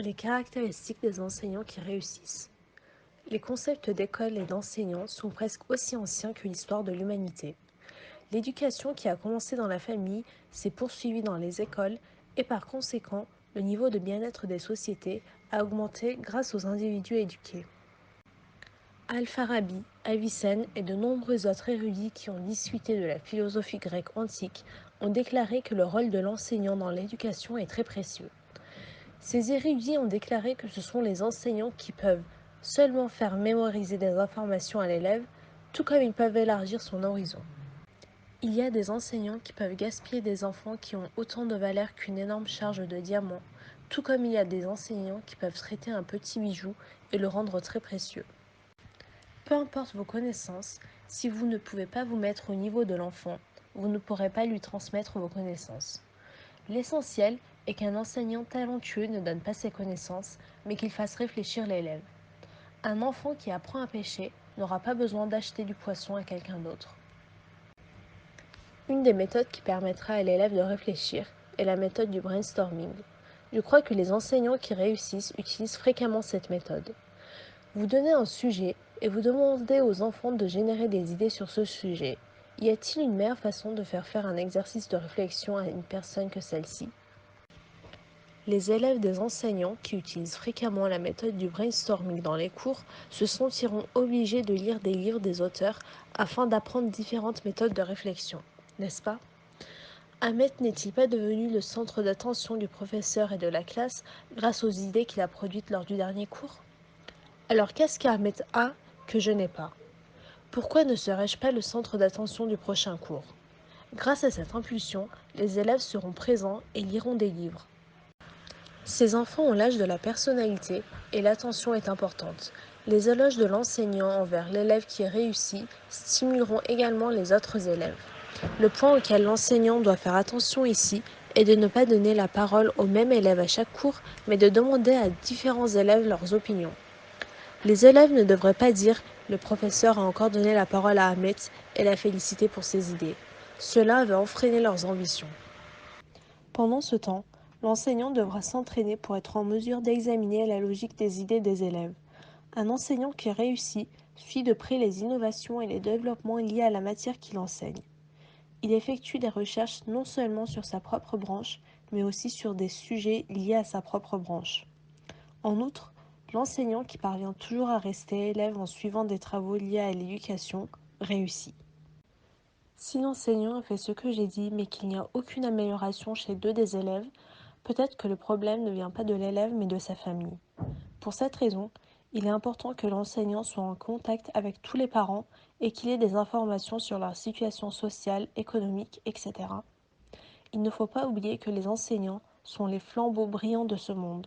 Les caractéristiques des enseignants qui réussissent. Les concepts d'école et d'enseignants sont presque aussi anciens que l'histoire de l'humanité. L'éducation qui a commencé dans la famille s'est poursuivie dans les écoles et par conséquent, le niveau de bien-être des sociétés a augmenté grâce aux individus éduqués. Al-Farabi, Avicenne et de nombreux autres érudits qui ont discuté de la philosophie grecque antique ont déclaré que le rôle de l'enseignant dans l'éducation est très précieux. Ces érudits ont déclaré que ce sont les enseignants qui peuvent seulement faire mémoriser des informations à l'élève, tout comme ils peuvent élargir son horizon. Il y a des enseignants qui peuvent gaspiller des enfants qui ont autant de valeur qu'une énorme charge de diamants, tout comme il y a des enseignants qui peuvent traiter un petit bijou et le rendre très précieux. Peu importe vos connaissances, si vous ne pouvez pas vous mettre au niveau de l'enfant, vous ne pourrez pas lui transmettre vos connaissances. L'essentiel est qu'un enseignant talentueux ne donne pas ses connaissances, mais qu'il fasse réfléchir l'élève. Un enfant qui apprend à pêcher n'aura pas besoin d'acheter du poisson à quelqu'un d'autre. Une des méthodes qui permettra à l'élève de réfléchir est la méthode du brainstorming. Je crois que les enseignants qui réussissent utilisent fréquemment cette méthode. Vous donnez un sujet et vous demandez aux enfants de générer des idées sur ce sujet. Y a-t-il une meilleure façon de faire un exercice de réflexion à une personne que celle-ci ? Les élèves des enseignants qui utilisent fréquemment la méthode du brainstorming dans les cours se sentiront obligés de lire des livres des auteurs afin d'apprendre différentes méthodes de réflexion, n'est-ce pas ? Ahmed n'est-il pas devenu le centre d'attention du professeur et de la classe grâce aux idées qu'il a produites lors du dernier cours ? Alors qu'est-ce qu'Ahmed a que je n'ai pas ? Pourquoi ne serais-je pas le centre d'attention du prochain cours ? Grâce à cette impulsion, les élèves seront présents et liront des livres. Ces enfants ont l'âge de la personnalité et l'attention est importante. Les éloges de l'enseignant envers l'élève qui réussit stimuleront également les autres élèves. Le point auquel l'enseignant doit faire attention ici est de ne pas donner la parole au même élève à chaque cours, mais de demander à différents élèves leurs opinions. Les élèves ne devraient pas dire « le professeur a encore donné la parole à Ahmed et l'a félicité pour ses idées ». Cela va entraîner leurs ambitions. Pendant ce temps, l'enseignant devra s'entraîner pour être en mesure d'examiner la logique des idées des élèves. Un enseignant qui réussit suit de près les innovations et les développements liés à la matière qu'il enseigne. Il effectue des recherches non seulement sur sa propre branche, mais aussi sur des sujets liés à sa propre branche. En outre, l'enseignant qui parvient toujours à rester élève en suivant des travaux liés à l'éducation réussit. Si l'enseignant a fait ce que j'ai dit, mais qu'il n'y a aucune amélioration chez deux des élèves, peut-être que le problème ne vient pas de l'élève, mais de sa famille. Pour cette raison, il est important que l'enseignant soit en contact avec tous les parents et qu'il ait des informations sur leur situation sociale, économique, etc. Il ne faut pas oublier que les enseignants sont les flambeaux brillants de ce monde.